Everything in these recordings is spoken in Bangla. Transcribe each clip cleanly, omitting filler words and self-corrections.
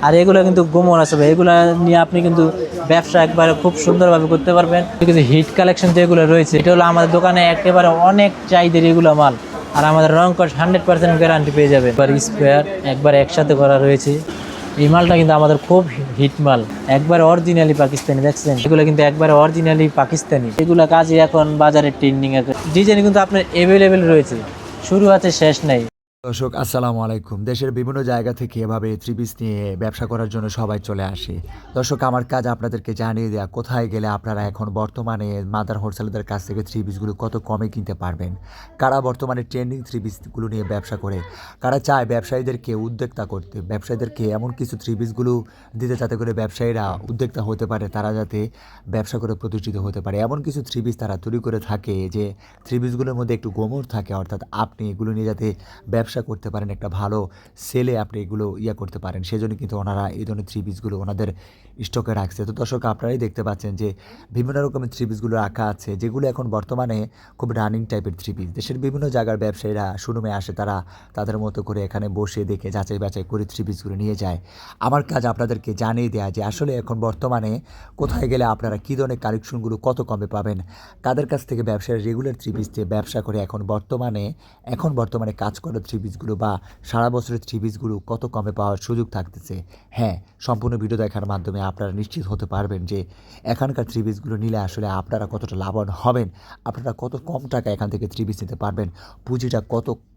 আর এগুলো কিন্তু গোমর আছে ভাই, এগুলো নিয়ে আপনি কিন্তু ব্যবসা একবারে খুব সুন্দরভাবে করতে পারবেন। কিন্তু হিট কালেকশন যেগুলো রয়েছে এটা হলো আমাদের দোকানে একেবারে অনেক চাহিদার এগুলো মাল। আর আমাদের রং কস 100% গ্যারান্টি পেয়ে যাবে। এবার স্পেয়ার একবার একসাথে করা রয়েছে। এই মালটা কিন্তু আমাদের খুব হিট মাল, একবারে অরিজিনালি পাকিস্তানি। দেখছেন এগুলো কিন্তু একবারে অরিজিনালি পাকিস্তানি। এগুলো কাজে এখন বাজারে ট্রেন্ডিং আছে, ডিজাইন কিন্তু আপনার অ্যাভেলেবেল রয়েছে, শুরু আছে শেষ নাই। দর্শক আসসালামু আলাইকুম। দেশের বিভিন্ন জায়গা থেকে এভাবে থ্রি পিস নিয়ে ব্যবসা করার জন্য সবাই চলে আসে। দর্শক, আমার কাজ আপনাদেরকে জানিয়ে দেওয়া কোথায় গেলে আপনারা এখন বর্তমানে মাদার হোলসেলারদের কাছ থেকে থ্রি পিসগুলো কত কমে কিনতে পারবেন, কারা বর্তমানে ট্রেন্ডিং থ্রি পিসগুলো নিয়ে ব্যবসা করে, কারা চায় ব্যবসায়ীদেরকে উদ্যোক্তা করতে, ব্যবসায়ীদেরকে এমন কিছু থ্রি পিসগুলো দিতে যাতে করে ব্যবসায়ীরা উদ্যোক্তা হতে পারে, তারা যাতে ব্যবসা করে প্রতিষ্ঠিত হতে পারে। এমন কিছু থ্রি পিস তারা তৈরি করে থাকে যে থ্রি পিসগুলোর মধ্যে একটু গোমর থাকে, অর্থাৎ আপনি এগুলো নিয়ে যাতে ব্যবসা করতে পারেন, একটা ভালো সেলে আপনি এগুলো করতে পারেন, সেজন্য কিন্তু ওনারা এই ধরনের থ্রি পিসগুলো ওনাদের স্টকে রাখছে। তো দর্শক, আপনারাই দেখতে পাচ্ছেন যে বিভিন্ন রকমের থ্রি পিসগুলো রাখা আছে, যেগুলো এখন বর্তমানে খুব রানিং টাইপের থ্রি পিস। দেশের বিভিন্ন জায়গার ব্যবসায়ীরা শোরুমে আসে, তারা তাদের মতো করে এখানে বসে দেখে যাচাই বাছাই করে থ্রি পিসগুলো নিয়ে যায়। আমার কাজ আপনাদেরকে জানিয়ে দেওয়া যে আসলে এখন বর্তমানে কোথায় গেলে আপনারা কী ধরনের কালেকশনগুলো কত কমে পাবেন, কাদের কাছ থেকে ব্যবসায়ী রেগুলার থ্রি পিস দিয়ে ব্যবসা করে এখন বর্তমানে কাজ করা থ্রি পিসগুলো বা সারা বছরের থ্রি পিসগুলো কত কমে পাওয়ার সুযোগ থাকতেছে। হ্যাঁ, সম্পূর্ণ ভিডিও দেখার মাধ্যমে আপনারা নিশ্চিত হতে পারবেন যে এখানকার থ্রি পিসগুলো নিলে আসলে আপনারা কতটা লাভবান হবেন, আপনারা কত কম টাকা এখান থেকে থ্রি পিস নিতে পারবেন, পুঁজিটা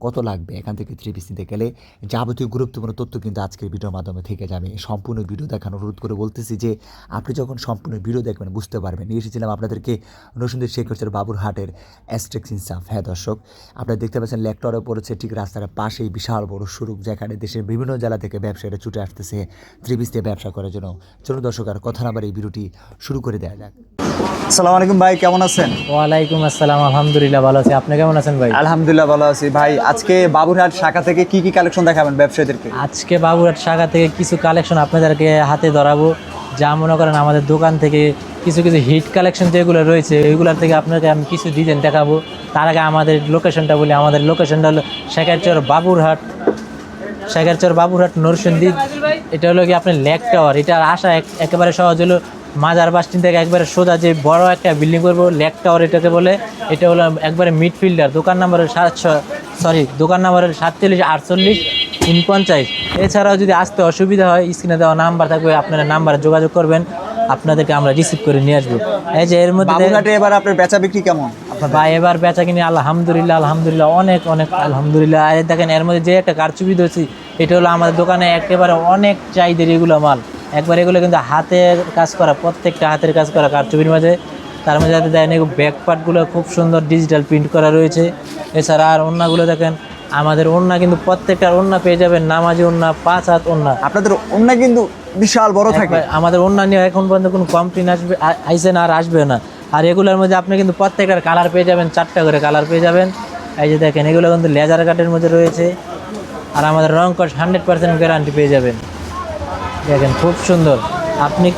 কত লাগবে এখান থেকে থ্রি পিস নিতে গেলে। যাবতীয় গুরুত্বপূর্ণ তথ্য কিন্তু আজকের ভিডিওর মাধ্যমে থেকে যাবে। সম্পূর্ণ ভিডিও দেখানোর অনুরোধ করে বলতেছি যে আপনি যখন সম্পূর্ণ ভিডিও দেখবেন বুঝতে পারবেন। নিয়ে এসেছিলাম আপনাদেরকে নরসিংদীর শেখরচর বাবুরহাটের অ্যাস্ট্রেক্স ইনসাফ। হ্যাঁ দর্শক, আপনারা দেখতে পাচ্ছেন লেকটারে পড়েছে ঠিক রাস্তার পাশেই বিশাল বড় শোরুম, যেখানে দেশের বিভিন্ন জেলা থেকে ব্যবসায়ীরা ছুটে আসতেছে থ্রি পিস দিয়ে ব্যবসা করার জন্য। চলুন দর্শক, আর কথা না বাড়ি এই ভিডিওটি শুরু করে দেওয়া যাক। আসসালামু আলাইকুম ভাই, কেমন আছেন? ওয়ালাইকুম আসসালাম, আলহামদুলিল্লাহ ভালো আছি। আপনি কেমন আছেন ভাই? আলহামদুলিল্লাহ ভালো আছি ভাই। আজকে বাবুরহাট শাখা থেকে কি কি কালেকশন দেখাবেন ব্যবসায়ীদেরকে? আজকে বাবুরহাট শাখা থেকে কিছু কালেকশন আপনাদেরকে হাতে ধরাবো। যা মনে করেন আমাদের দোকান থেকে কিছু হিট কালেকশন যেগুলো রয়েছে ওইগুলোর থেকে আপনাকে আমি কিছু ডিজাইন দেখাবো। তার আগে আমাদের লোকেশনটা বলি। আমাদের লোকেশনটা হলো শেখরচর বাবুরহাট নরসিংদী। এটা হলো কি আপনার লেক টাওয়ার। এটার আসা একেবারে সহজ হলো মাজার বাস স্ট্যান্ড থেকে একবারে সোজা যে বড় একটা বিল্ডিং করবো লেক টাওয়ার এটাকে বলে। এটা হলো একবারে মিডফিল্ডার। দোকান নাম্বারের 4748 এছাড়াও যদি আসতে অসুবিধা হয় স্ক্রিনে দেওয়া নাম্বার থাকবে, আপনারা নাম্বারে যোগাযোগ করবেন, আপনাদেরকে আমরা রিসিভ করে নিয়ে আসবো। এই যে এর মধ্যে বাবুরহাটে এবার আপনার বেচা বিক্রি কেমন? ভাই এবার বেচা কিনি আলহামদুলিল্লাহ অনেক আলহামদুলিল্লাহ। আর দেখেন এর মধ্যে যে একটা কারচুপি ধরছি, এটা হলো আমাদের দোকানে একেবারে অনেক চাহিদার এগুলো মাল। একবার এগুলো কিন্তু হাতের কাজ করা, প্রত্যেকটা হাতের কাজ করা কারচুপির মাঝে। তার মধ্যে যাতে দেখেন ব্যাক পার্টগুলো খুব সুন্দর ডিজিটাল প্রিন্ট করা রয়েছে। এছাড়া আর ওড়নাগুলো দেখেন, আমাদের ওড়না কিন্তু প্রত্যেকটার ওড়না পেয়ে যাবেন নামাজি ওড়না, 5 হাত ওড়না। আপনাদের ওড়না কিন্তু বিশাল বড় থাকে। আমাদের ওড়না নিয়ে এখন পর্যন্ত কোনো কমপ্লেন আইসে না, আর আসবে না। আর এগুলোর মধ্যে আপনি কিন্তু প্রত্যেকটার কালার পেয়ে যাবেন, 4টা করে কালার পেয়ে যাবেন। এই যে দেখেন এগুলো কিন্তু লেজার কাটের মধ্যে রয়েছে। আর আমাদের রং কস 100% গ্যারান্টি পেয়ে যাবেন। দেখেন খুব সুন্দর। আপনি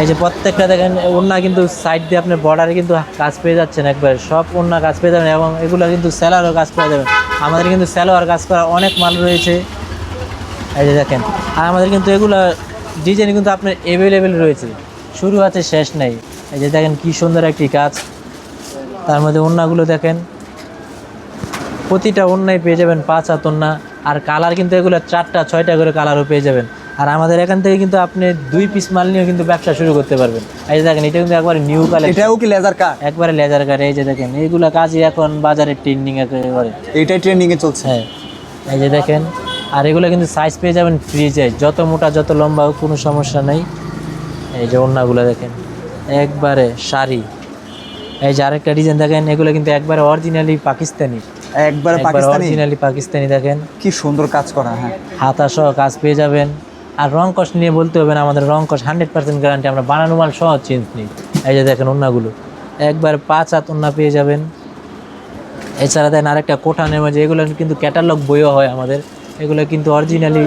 এই যে প্রত্যেকটা দেখেন ওড়না কিন্তু সাইড দিয়ে আপনার বর্ডারে কিন্তু কাজ পেয়ে যাচ্ছেন, একবার সব ওড়না কাজ পেয়ে যাবেন। এবং এগুলো কিন্তু সেলারও কাজ পেয়ে যাবেন। আমাদের কিন্তু সেলোয়ার কাজ করা অনেক মাল রয়েছে। এই যে দেখেন, আর আমাদের কিন্তু এগুলো ডিজাইন কিন্তু আপনার অ্যাভেলেবেল রয়েছে, শুরু আছে শেষ নেই। এই যে দেখেন কি সুন্দর একটি কাজ। তার মধ্যে ওড়নাগুলো দেখেন, প্রতিটা ওড়নায় পেয়ে যাবেন 5 হাত ওড়না। আর কালার কিন্তু এগুলো 4টা 6টা করে কালারও পেয়ে যাবেন। আর আমাদের এখান থেকে কিন্তু আপনি 2 পিস মাল নিয়েও কিন্তু ব্যবসা শুরু করতে পারবেন। এই যে দেখেন এটা কিন্তু একবারে নিউ কালেকশন। এটাও কি লেজার কাট? একবারে লেজার কাট। এই যে দেখেন এইগুলা কাজই এখন বাজারে ট্রেন্ডিং একেবারে। এইটাই ট্রেন্ডিং এ চলছে। হ্যাঁ, এই যে দেখেন। আর এগুলো কিন্তু সাইজ পেয়ে যাবেন ফ্রি সাইজ, যত মোটা যত লম্বা কোনো সমস্যা নেই। এই যে ওড়নাগুলো দেখেন একবারে শাড়ি। এই যে আরেকটা ডিজাইন দেখেন, এগুলো কিন্তু একবারে অরিজিনালি পাকিস্তানি, একবারে পাকিস্তানি দেখেন কি সুন্দর কাজ করা। হ্যাঁ, হাতা সহ কাজ পেয়ে যাবেন। আর রং কস নিয়ে বলতে হবে না, আমাদের রং কস 100% গ্যারান্টি, আমরা বানানো মাল সহ চেঞ্জ নেই। এই যে দেখেন ওড়নাগুলো একবার 5 হাত ওড়না পেয়ে যাবেন। এছাড়া দেন আরেকটা কোঠানের মাঝে, এগুলো কিন্তু ক্যাটালগ বইও হয় আমাদের, এগুলো কিন্তু অরিজিনালি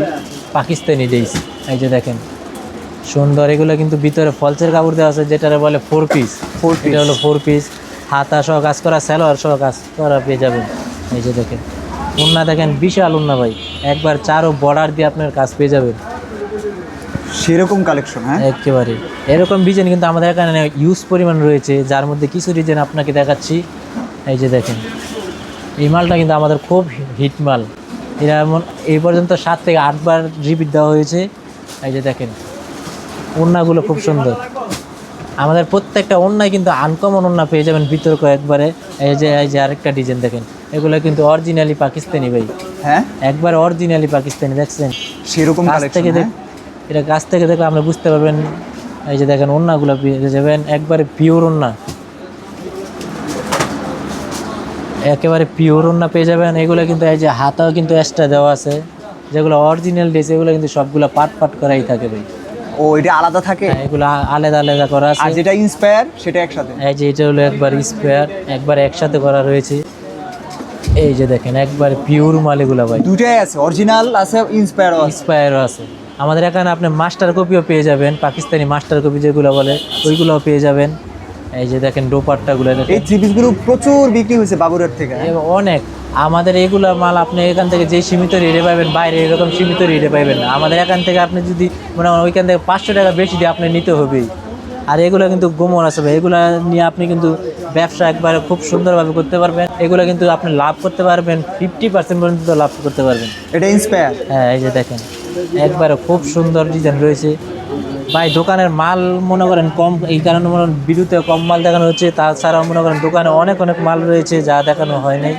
পাকিস্তানি ড্রেস। এই যে দেখেন সুন্দর, এগুলো কিন্তু ভিতরে ফলসের কাপড় দেওয়া আছে, যেটা বলে 4 পিস। এটা হলো 4 পিস, হাতা সহ কাজ করা, সেলোয়ার সহ কাজ করা পেয়ে যাবেন। এই যে দেখেন ওড়না দেখেন বিশাল ওড়না ভাই, একবার 4 বর্ডার দিয়ে আপনার কাজ পেয়ে যাবেন। সেরকম কালেকশন, হ্যাঁ। একেবারে এরকম ডিজাইন কিন্তু আমাদের এখানে ইউজ পরিমাণ রয়েছে, যার মধ্যে কিছু ডিজাইন আপনাকে দেখাচ্ছি। এই যে দেখেন, এই মালটা কিন্তু আমাদের খুব হিট মাল। এরা এমন এই পর্যন্ত 7 থেকে 8 বার রিপিট দেওয়া হয়েছে। এই যে দেখেন, ওড়নাগুলো খুব সুন্দর। আমাদের প্রত্যেকটা ওড়নায় কিন্তু আনকমন ওড়না পেয়ে যাবেন বিতর্ক একবারে। এই যে আরেকটা ডিজাইন দেখেন, এগুলো কিন্তু অরিজিনালি পাকিস্তানি ভাই, হ্যাঁ, একবার অরিজিনালি পাকিস্তানি। দেখছেন সেরকম কাছ কালেকশন, থেকে হ্যাঁ। এটা কাছ থেকে দেখলে আপনি বুঝতে পারবেন। এই যে দেখেন, ওড়নাগুলো পেয়ে যাবেন একবারে পিওর ওড়না, একেবারে পিওর ওড়না পেয়ে যাবেন। এগুলো কিন্তু এই যে হাতাও কিন্তু এক্সট্রা দেওয়া আছে, যেগুলো অরিজিনাল ড্রেস এগুলো কিন্তু সবগুলো পাট করাই থাকে ভাই। ও, এটা আলাদা থাকে। হ্যাঁ, এগুলো আলাদা আলাদা করা আর আছে। যেটা ইন্সপায়ার সেটা একসাথে। এই যে এটা হলো একবার স্পেয়ার, একবার একসাথে করা রয়েছে। এই যে দেখেন, একবার পিওর মাল এগুলো ভাই, দুটাই আছে, অরিজিনাল আছে, ইন্সপায়ারও আছে। ইন্সপায়ারও আছে। আমাদের এখানে আপনি মাস্টার কপিও পেয়ে যাবেন, পাকিস্তানি মাস্টার কপি যেগুলো বলে ওইগুলোও পেয়ে যাবেন। এই যে দেখেন দোপাট্টাগুলো এই দেখেন, থ্রি পিসগুলো প্রচুর বিক্রি হয়েছে বাবুরাট থেকে, হ্যাঁ? অনেক। আমাদের এইগুলো মাল আপনি এখান থেকে যে সীমিত রেটে পাবেন, বাইরে এরকম সীমিত রেটে পাবেন না। আমাদের এখান থেকে আপনি যদি মনে করেন ওইখান থেকে 500 টাকা বেশি দিয়ে আপনি নিতে হবেই। আর এগুলো কিন্তু গোমর আছে ভাই, এগুলো নিয়ে আপনি কিন্তু ব্যবসা একবারে খুব সুন্দরভাবে করতে পারবেন। এগুলো কিন্তু আপনি লাভ করতে পারবেন, 50% পর্যন্ত লাভ করতে পারবেন। এটা ইন্সপায়ার। হ্যাঁ, এই যে দেখেন, একবারে খুব সুন্দর ডিজাইন রয়েছে ভাই। দোকানের মাল মনে করেন কম, এই কারণে মনে করেন বিদ্যুতে কম মাল দেখানো হচ্ছে। তাছাড়াও মনে করেন দোকানে অনেক অনেক মাল রয়েছে যা দেখানো হয় নাই।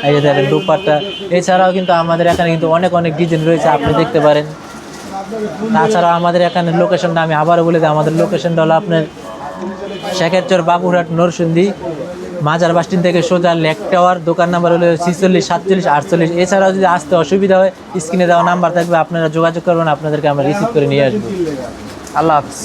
এই যে দেখেন দোপাট্টা, এছাড়াও কিন্তু আমাদের এখানে কিন্তু অনেক অনেক ডিজাইন রয়েছে, আপনি দেখতে পারেন। তাছাড়াও আমাদের এখানে লোকেশনটা আমি আবারও বলে দিই, আমাদের লোকেশনটা হলো আপনার শেখেরচর, বাবুরহাট, নরসিংদী, মাজার বাস স্ট্যান্ড থেকে সোজা লেক টাওয়ার। দোকান নাম্বার হলো 46 47 48। এছাড়াও যদি আসতে অসুবিধা হয়, স্ক্রিনে দেওয়া নাম্বার থাকবে, আপনারা যোগাযোগ করবেন, আপনাদেরকে আমরা রিসিভ করে নিয়ে আসবো। আল্লাহ হাফিজ।